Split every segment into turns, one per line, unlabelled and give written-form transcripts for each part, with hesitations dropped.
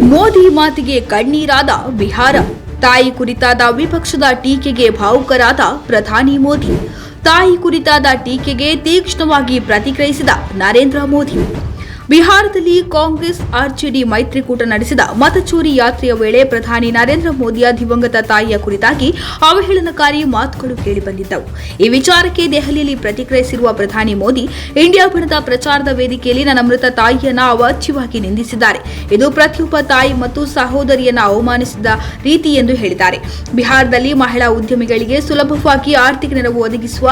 ಮೋದಿ ಮಾತಿಗೆ ಕಣ್ಣೀರಾದ ಬಿಹಾರ. ತಾಯಿ ಕುರಿತಾದ ವಿಪಕ್ಷದ ಟೀಕೆಗೆ ಭಾವುಕರಾದ ಪ್ರಧಾನಿ ಮೋದಿ. ತಾಯಿ ಕುರಿತಾದ ಟೀಕೆಗೆ ತೀಕ್ಷ್ಣವಾಗಿ ಪ್ರತಿಕ್ರಿಯಿಸಿದ ನರೇಂದ್ರ ಮೋದಿ. ಬಿಹಾರದಲ್ಲಿ ಕಾಂಗ್ರೆಸ್ ಆರ್ಜೆಡಿ ಮೈತ್ರಿಕೂಟ ನಡೆಸಿದ ಮತಚೋರಿ ಯಾತ್ರೆಯ ವೇಳೆ ಪ್ರಧಾನಿ ನರೇಂದ್ರ ಮೋದಿಯ ದಿವಂಗತ ತಾಯಿಯ ಕುರಿತಾಗಿ ಅವಹೇಳನಕಾರಿ ಮಾತುಗಳು ಕೇಳಿಬಂದಿದ್ದವು. ಈ ವಿಚಾರಕ್ಕೆ ದೆಹಲಿಯಲ್ಲಿ ಪ್ರತಿಕ್ರಿಯಿಸಿರುವ ಪ್ರಧಾನಿ ಮೋದಿ, ಇಂಡಿಯಾ ಬಣದ ಪ್ರಚಾರದ ವೇದಿಕೆಯಲ್ಲಿ ನನ್ನ ಮೃತ ತಾಯಿಯನ್ನ ಅವಾಚ್ಯವಾಗಿ ನಿಂದಿಸಿದ್ದಾರೆ. ಇದು ಪ್ರತಿಯೊಬ್ಬ ತಾಯಿ ಮತ್ತು ಸಹೋದರಿಯನ್ನ ಅವಮಾನಿಸಿದ ರೀತಿ ಎಂದು ಹೇಳಿದ್ದಾರೆ. ಬಿಹಾರದಲ್ಲಿ ಮಹಿಳಾ ಉದ್ಯಮಿಗಳಿಗೆ ಸುಲಭವಾಗಿ ಆರ್ಥಿಕ ನೆರವು ಒದಗಿಸುವ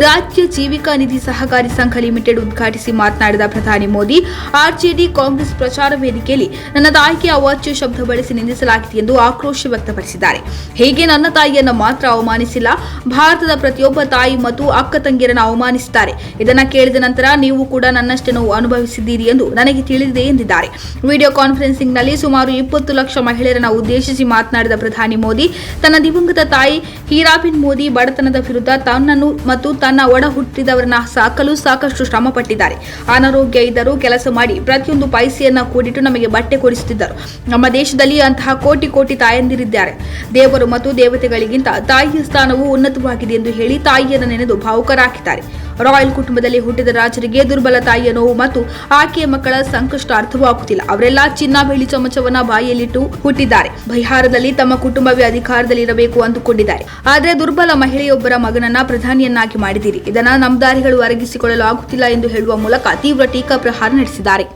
ರಾಜ್ಯ ಜೀವಿಕಾ ನಿಧಿ ಸಹಕಾರಿ ಸಂಘ ಲಿಮಿಟೆಡ್ ಉದ್ಘಾಟಿಸಿ ಮಾತನಾಡಿದ ಪ್ರಧಾನಿ ಮೋದಿ, ಆರ್ಜೆಡಿ ಕಾಂಗ್ರೆಸ್ ಪ್ರಚಾರ ವೇದಿಕೆಯಲ್ಲಿ ನನ್ನ ತಾಯಿಗೆ ಅವಾಚ್ಯ ಶಬ್ದ ಬಳಸಿ ನಿಂದಿಸಲಾಗಿದೆ ಎಂದು ಆಕ್ರೋಶ ವ್ಯಕ್ತಪಡಿಸಿದ್ದಾರೆ. ಹೀಗೆ ನನ್ನ ತಾಯಿಯನ್ನ ಮಾತ್ರ ಅವಮಾನಿಸಿಲ್ಲ, ಭಾರತದ ಪ್ರತಿಯೊಬ್ಬ ತಾಯಿ ಮತ್ತು ಅಕ್ಕ ತಂಗಿಯರನ್ನು ಅವಮಾನಿಸಿದ್ದಾರೆ. ಇದನ್ನ ಕೇಳಿದ ನಂತರ ನೀವು ಕೂಡ ನನ್ನಷ್ಟೇ ನೋವು ಅನುಭವಿಸಿದ್ದೀರಿ ಎಂದು ನನಗೆ ತಿಳಿದಿದೆ ಎಂದಿದ್ದಾರೆ. ವಿಡಿಯೋ ಕಾನ್ಫರೆನ್ಸಿಂಗ್ನಲ್ಲಿ ಸುಮಾರು 20 ಲಕ್ಷ ಮಹಿಳೆಯರನ್ನು ಉದ್ದೇಶಿಸಿ ಮಾತನಾಡಿದ ಪ್ರಧಾನಿ ಮೋದಿ, ತನ್ನ ದಿವಂಗತ ತಾಯಿ ಹೀರಾಬಿನ್ ಮೋದಿ ಬಡತನದ ವಿರುದ್ಧ ತನ್ನನ್ನು ಮತ್ತು ತನ್ನ ಒಡ ಹುಟ್ಟಿದವರನ್ನ ಸಾಕಲು ಸಾಕಷ್ಟು ಶ್ರಮ ಪಟ್ಟಿದ್ದಾರೆ. ಅನಾರೋಗ್ಯ ಇದ್ದರೂ ಕೆಲಸ ಮಾಡಿ ಪ್ರತಿಯೊಂದು ಪೈಸೆಯನ್ನ ಕೂಡಿಟ್ಟು ನಮಗೆ ಬಟ್ಟೆ ಕೊಡಿಸುತ್ತಿದ್ದರು. ನಮ್ಮ ದೇಶದಲ್ಲಿ ಅಂತಹ ಕೋಟಿ ಕೋಟಿ ತಾಯಂದಿರಿದ್ದಾರೆ. ದೇವರು ಮತ್ತು ದೇವತೆಗಳಿಗಿಂತ ತಾಯಿಯ ಸ್ಥಾನವು ಉನ್ನತವಾಗಿದೆ ಎಂದು ಹೇಳಿ ತಾಯಿಯನ್ನು ನೆನೆದು ಭಾವುಕರಾಗಿದ್ದಾರೆ. ರಾಯಲ್ ಕುಟುಂಬದಲ್ಲಿ ಹುಟ್ಟಿದ ರಾಜರಿಗೆ ದುರ್ಬಲ ತಾಯಿಯ ನೋವು ಮತ್ತು ಆಕೆಯ ಮಕ್ಕಳ ಸಂಕಷ್ಟ ಅರ್ಥವಾಗುತ್ತಿಲ್ಲ. ಅವರೆಲ್ಲ ಚಿನ್ನ ಬೆಳ್ಳಿ ಚಮಚವನ್ನ ಬಾಯಿಯಲ್ಲಿಟ್ಟು ಹುಟ್ಟಿದ್ದಾರೆ. ಬಿಹಾರದಲ್ಲಿ ತಮ್ಮ ಕುಟುಂಬವೇ ಅಧಿಕಾರದಲ್ಲಿ ಇರಬೇಕು ಅಂದುಕೊಂಡಿದ್ದಾರೆ. ಆದರೆ ದುರ್ಬಲ ಮಹಿಳೆಯೊಬ್ಬರ ಮಗನನ್ನ ಪ್ರಧಾನಿಯನ್ನಾಗಿ ಮಾಡಿದ್ದೀರಿ. ಇದನ್ನ ನಮ್ದಾರಿಗಳು ಅರಗಿಸಿಕೊಳ್ಳಲು ಆಗುತ್ತಿಲ್ಲ ಎಂದು ಹೇಳುವ ಮೂಲಕ ತೀವ್ರ ಟೀಕಾ ಪ್ರಹಾರ ನಡೆಸಿದ್ದಾರೆ.